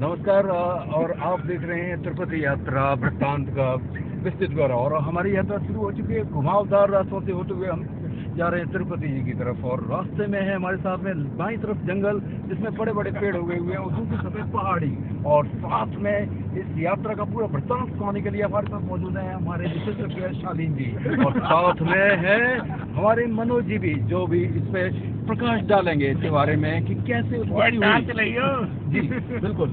नमस्कार। और आप देख रहे हैं तिरुपति यात्रा वृत्तांत का विस्तृत ब्यौरा। और हमारी यात्रा शुरू हो चुकी है, घुमावदार रास्तों से होते हुए हम जा रहे हैं तिरुपति जी की तरफ। और रास्ते में है हमारे साथ में बाईं तरफ जंगल जिसमें बड़े बड़े पेड़ उगे हुए हैं और दूसरी सफेद पहाड़ी। और साथ में इस यात्रा का पूरा वृत्तांत सुनाने के लिए हमारे साथ मौजूद हैं हमारे विशेषज्ञ शालीन जी, और साथ में है हमारे मनोज जी भी, जो भी इस पे प्रकाश डालेंगे इसके बारे में कि कैसे जी बिल्कुल।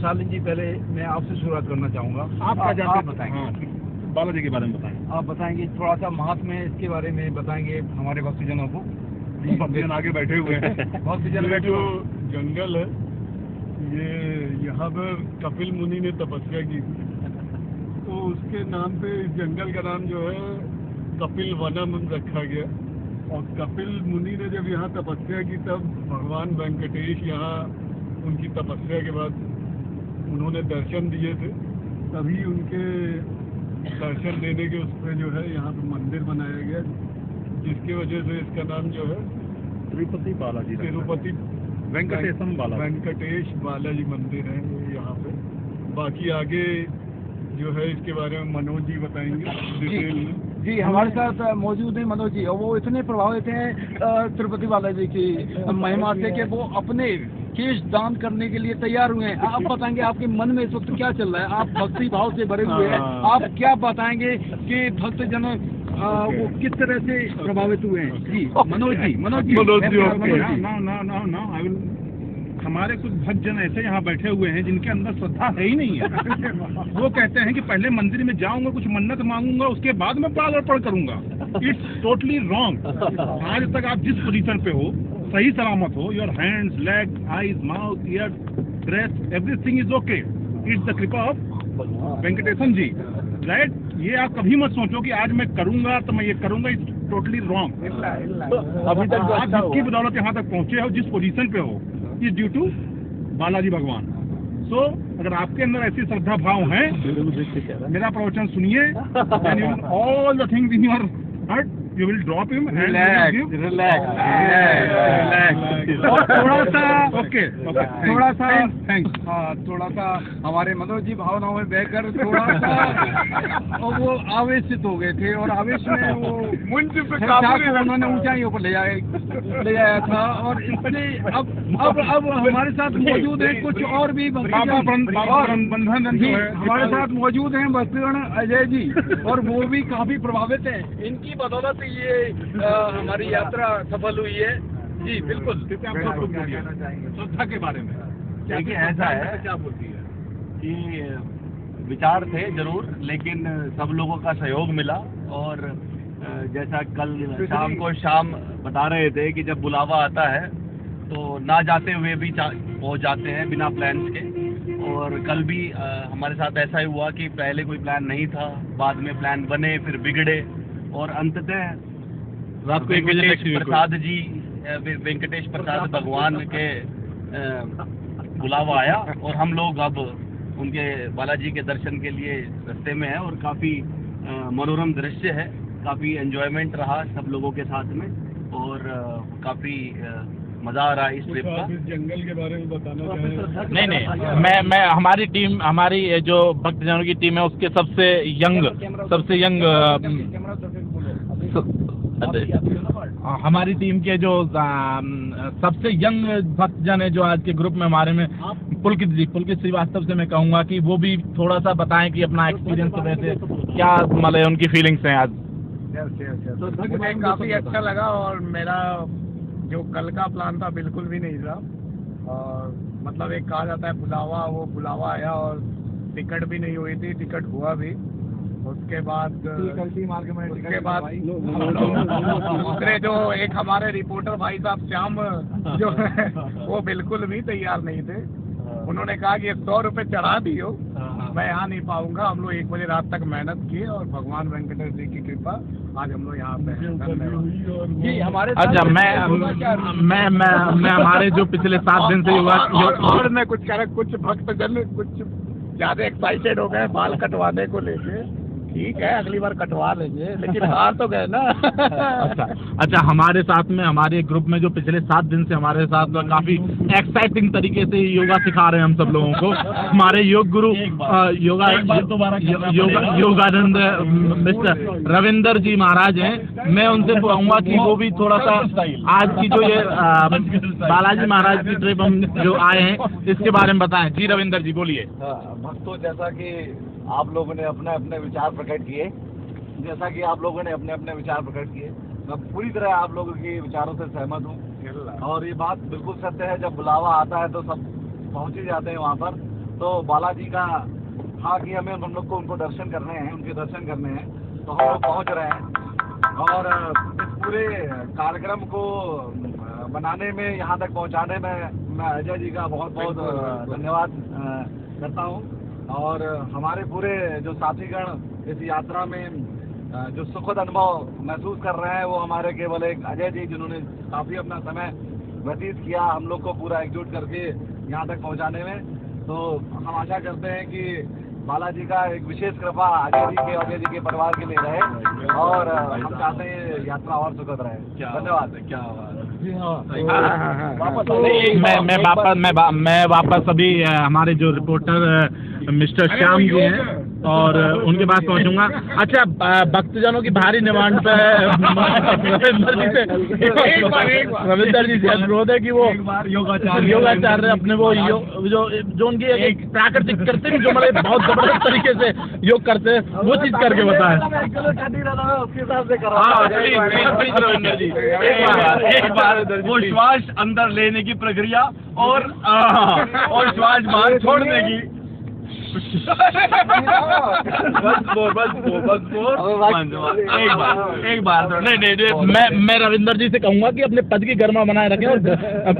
शालीन जी, पहले मैं आपसे शुरुआत करना चाहूँगा। आप क्या जानते बताएंगे? बालाजी के बारे में बताएं। आप बताएंगे थोड़ा सा महात्म्य इसके बारे में बताएंगे हमारे भक्तजनों को। भक्तजन आगे बैठे हुए हैं। भक्तजन बैठे जो जंगल है ये यहाँ पर कपिल मुनि ने तपस्या की थी, तो उसके नाम पे इस जंगल का नाम जो है कपिल वनम रखा गया। और कपिल मुनि ने जब यहाँ तपस्या की तब भगवान वेंकटेश यहाँ उनकी तपस्या के बाद उन्होंने दर्शन दिए थे, तभी उनके दर्शन देने के उस पर जो है यहाँ पे मंदिर बनाया गया, जिसकी वजह से इसका नाम जो है तिरुपति बालाजी, तिरुपति वेंकटेश बालाजी मंदिर है यहाँ पे। बाकी आगे जो है इसके बारे में मनोज जी बताएंगे डिटेल में। जी, हमारे साथ मौजूद है मनोज जी, और वो इतने प्रभावित हैं तिरुपति बालाजी की महिमा से कि वो अपने केश दान करने के लिए तैयार हुए हैं। आप बताएंगे आपके मन में इस वक्त क्या चल रहा है? आप भक्ति भाव से भरे हुए हैं, आप क्या बताएंगे कि भक्तजन वो किस तरह से प्रभावित हुए हैं? जी मनोज जी। हमारे कुछ भक्तजन ऐसे यहाँ बैठे हुए हैं जिनके अंदर श्रद्धा है ही नहीं है। वो कहते हैं कि पहले मंदिर में जाऊंगा, कुछ मन्नत मांगूंगा, उसके बाद मैं प्राण अर्पण करूंगा। It's totally wrong. आज तक आप जिस पोजीशन पे हो, सही सलामत हो, your hands, leg, eyes, mouth, ear, breath, everything is okay. It's the कृपा ऑफ वेंकटेशन जी, राइट? ये आप कभी मत सोचो कि आज मैं करूंगा तो मैं ये करूंगा। It's totally wrong. अभी तक आप जिसकी बदौलत यहाँ तक पहुंचे हो, जिस पोजीशन पे हो, इज ड्यू टू बालाजी भगवान। सो अगर आपके अंदर ऐसी श्रद्धा भाव है, मेरा प्रवचन सुनिए, all the things in your heart you will drop him and relax. और थोड़ा सा थोड़ा सा थैंक्स। हाँ, थोड़ा सा हमारे मनोज जी भावनाओं में बहकर थोड़ा सा और वो आवेशित हो गए थे, और आवेश में वो उन्होंने ऊंचाइयों पर ले जाया था। और इससे अब हमारे साथ मौजूद है कुछ और भी बंधन जी, हमारे साथ मौजूद हैं भक्तगण अजय जी, और वो भी काफी प्रभावित हैं। इनकी बदौलत ये हमारी यात्रा सफल हुई है। जी बिल्कुल। श्रद्धा के बारे में देखिए, ऐसा है क्या बोलती है कि विचार थे जरूर, लेकिन सब लोगों का सहयोग मिला। और जैसा कल शाम बता रहे थे कि जब बुलावा आता है तो ना जाते हुए भी पहुंच जाते हैं बिना प्लान्स के। और कल भी हमारे साथ ऐसा ही हुआ कि पहले कोई प्लान नहीं था, बाद में प्लान बने, फिर बिगड़े, और अंततः वेंकटेश प्रसाद भगवान के बुलावा आया, और हम लोग अब उनके बालाजी के दर्शन के लिए रास्ते में हैं। और काफ़ी मनोरम दृश्य है, काफ़ी एंजॉयमेंट रहा सब लोगों के साथ में, और काफ़ी मज़ा आ रहा है इस ट्रिप का। जंगल के बारे में बताना चाहें? नहीं, मैं हमारी टीम, हमारी जो भक्तजनों की टीम है, उसके सबसे यंग हमारी टीम के जो सबसे यंग भक्तजन है जो आज के ग्रुप में हमारे में, पुलकित श्रीवास्तव से मैं कहूँगा कि वो भी थोड़ा सा बताएं कि अपना एक्सपीरियंस वैसे क्या मतलब उनकी फीलिंग्स हैं आज। तो मुझे काफ़ी अच्छा लगा, और मेरा जो कल का प्लान था बिल्कुल भी नहीं था। और मतलब एक कहा जाता है बुलावा, वो बुलावा आया और टिकट भी नहीं हुई थी, टिकट हुआ भी। उसके बाद दूसरे जो एक हमारे रिपोर्टर भाई साहब श्याम जो है वो बिल्कुल भी तैयार नहीं थे। उन्होंने कहा कि 100 रुपये चढ़ा दियो, मैं यहाँ नहीं पाऊंगा। हम लोग 1 बजे रात तक मेहनत किए, और भगवान वेंकटेश जी की कृपा आज हम लोग यहाँ पे जी हमारे। अच्छा, मैं हमारे जो पिछले 7 दिन से हुआ, और मैं कुछ कह रहा, कुछ भक्तजन कुछ ज्यादा एक्साइटेड हो गए बाल कटवाने को लेके। ठीक है, अगली बार कटवा लेंगे, लेकिन हार तो गए ना। अच्छा, हमारे साथ में, हमारे ग्रुप में जो पिछले 7 दिन से हमारे साथ काफी एक्साइटिंग तरीके से योगा सिखा रहे हैं हम सब लोगों को, हमारे योग गुरु योगानंद मिस्टर रविंदर जी महाराज हैं। मैं उनसे कहूँगा कि वो भी थोड़ा सा आज की जो ये बालाजी महाराज की ट्रिप हम जो आए हैं इसके बारे में बताएं। जी रविंदर जी बोलिए। भक्तों, जैसा कि आप लोगों ने अपने अपने विचार प्रकट किए, मैं पूरी तरह आप लोगों के विचारों से सहमत हूँ और ये बात बिल्कुल सत्य है। जब बुलावा आता है तो सब पहुँच ही जाते हैं वहाँ पर। तो बालाजी का था कि हमें हम लोग को उनको दर्शन करने हैं, उनके दर्शन करने हैं, तो हम लोग पहुँच रहे हैं और इस पूरे कार्यक्रम को बनाने में, यहाँ तक पहुँचाने में मैं अजय जी का बहुत बहुत धन्यवाद करता हूँ। और हमारे पूरे जो साथीगण इस यात्रा में जो सुखद अनुभव महसूस कर रहे हैं वो हमारे केवल एक अजय जी, जिन्होंने काफ़ी अपना समय व्यतीत किया हम लोग को पूरा एकजुट करके यहाँ तक पहुँचाने में। तो हम आशा करते हैं कि बालाजी का एक विशेष कृपा अजय जी के और अजय जी के परिवार के लिए रहे और हम चाहते हैं यात्रा और सुखद रहे। धन्यवाद। क्या मैं वापस अभी हमारे जो रिपोर्टर मिस्टर श्याम जी हैं और उनके पास पहुंचूंगा। अच्छा, भक्तजनों की भारी डिमांड पे रविंदर जी से अनुरोध है कि वो योगाचार्य अपने वो जो उनकी एक प्राकृतिक कृत्रिम जो मतलब बहुत जबरदस्त तरीके से योग करते हैं वो चीज करके बताएं। रविंदर जी एक बार वो श्वास अंदर लेने की प्रक्रिया और श्वास बाहर छोड़ने की एक बार नहीं, मैं रविंदर जी से कहूंगा कि अपने पद की गरिमा बनाए रखें और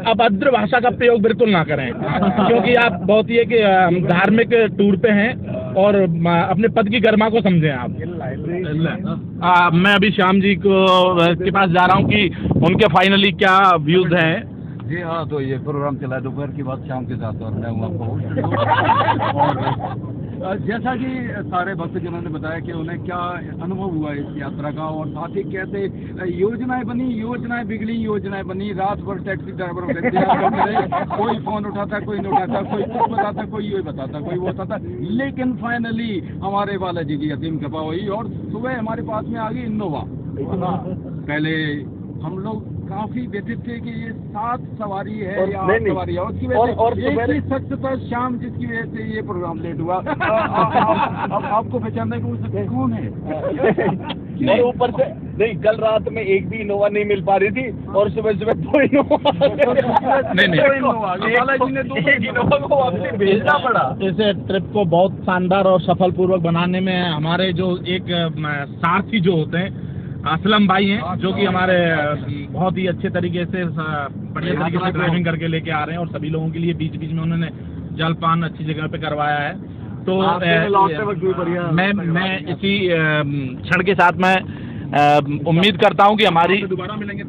अभद्र भाषा का प्रयोग बिल्कुल ना करें, क्योंकि आप बहुत ही कि धार्मिक टूर पे हैं और अपने पद की गरिमा को समझें आप। मैं अभी श्याम जी के पास जा रहा हूँ कि उनके फाइनली क्या व्यूज हैं। जी हाँ, तो ये प्रोग्राम चला है दोपहर की बात शाम के साथ और मैं हूँ आपको। और जैसा कि सारे भक्तजनों ने बताया कि उन्हें क्या अनुभव हुआ इस यात्रा का और साथ ही कैसे योजनाएं बनी, योजनाएं बिगड़ी, योजनाएं बनी। रात भर टैक्सी ड्राइवरों के कोई फोन उठाता, कोई नहीं उठाता, कोई कुछ बताता, कोई ये बताता, कोई वो बताता, लेकिन फाइनली हमारे बालाजी की असीम कृपा हुई और सुबह हमारे पास में आ गई इनोवा। पहले हम लोग काफी व्यथित थे कि ये 7 सवारी है या 8 सवारी है, उसकी वजह से एक ही शख्स था शाम, जिसकी वजह से ये प्रोग्राम लेट हुआ। अब आपको पहचानने को कौन है? और ऊपर से नहीं, कल रात में एक भी इनोवा नहीं मिल पा रही थी और सुबह 2 इनोवा बालाजी ने 2 इनोवा को वापसी भेजना पड़ा। इस ट्रिप को बहुत शानदार और सफल पूर्वक बनाने में हमारे जो एक सारथी जो होते हैं असलम भाई हैं, जो कि हमारे बहुत ही अच्छे तरीके से बढ़िया तरीके से ड्राइविंग करके लेके आ रहे हैं और सभी लोगों के लिए बीच बीच में उन्होंने जलपान अच्छी जगह पे करवाया है। तो मैं इसी क्षण के साथ में उम्मीद करता हूं कि हमारी दोबारा मिलेंगे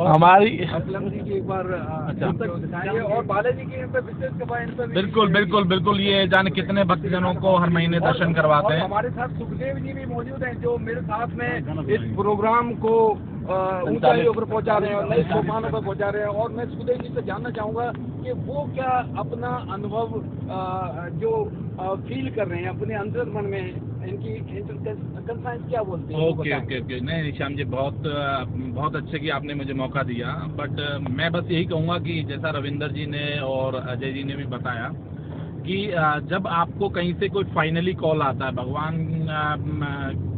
हमारी एक बार और बालाजी की विशेष बिल्कुल ये जाने कितने भक्तजनों को हर महीने दर्शन करवाते हैं। हमारे साथ सुखदेव जी भी मौजूद हैं जो मेरे साथ में इस प्रोग्राम को ऊंचाइयों पर पहुंचा रहे हैं और नए सोपानों पर पहुंचा रहे हैं। और मैं सुखदेव जी से जानना चाहूंगा कि वो क्या अपना अनुभव जो फील कर रहे हैं अपने अंदर मन में, इनकी कंसाइंस क्या बोलते हैं? ओके नहीं श्याम जी, बहुत अच्छे कि आपने मुझे मौका दिया। बट मैं बस यही कहूँगा कि जैसा रविंदर जी ने और अजय जी ने भी बताया कि जब आपको कहीं से कोई फाइनली कॉल आता है भगवान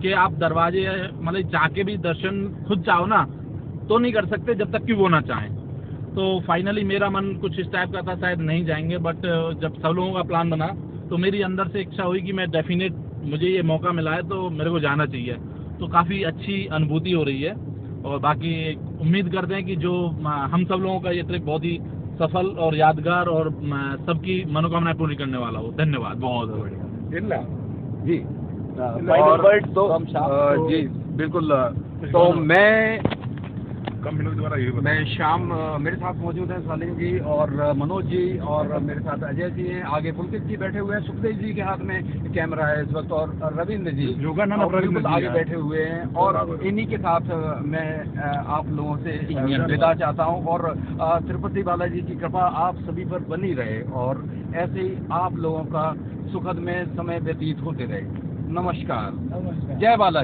के, आप दरवाजे मतलब जाके भी दर्शन खुद चाहो ना तो नहीं कर सकते जब तक कि वो ना चाहें। तो फाइनली मेरा मन कुछ इस टाइप का था, शायद नहीं जाएंगे, बट जब सब लोगों का प्लान बना तो मेरी अंदर से इच्छा हुई कि मैं डेफिनेट, मुझे ये मौका मिला है तो मेरे को जाना चाहिए। तो काफ़ी अच्छी अनुभूति हो रही है और बाकी उम्मीद करते हैं कि जो हम सब लोगों का ये ट्रिप बहुत ही सफल और यादगार और सबकी मनोकामनाएं पूरी करने वाला हो। धन्यवाद। बहुत बढ़िया जी। और तो जी बिल्कुल। तो मैं कम मिनट द्वारा ये बताओ। मैं शाम मेरे साथ मौजूद हैं सालिम जी और मनोज जी और मेरे साथ अजय जी हैं, आगे पुलकित जी बैठे हुए हैं, सुखदेव जी के हाथ में कैमरा है इस वक्त और रविंद्र जी योगानंद और रविंद्र बिल्कुल जी आगे हैं। बैठे हुए हैं और इन्हीं के साथ मैं आप लोगों से विदा चाहता हूं और तिरुपति बालाजी की कृपा आप सभी पर बनी रहे और ऐसे ही आप लोगों का सुखद में समय व्यतीत होते रहे। नमस्कार, जय बालाजी।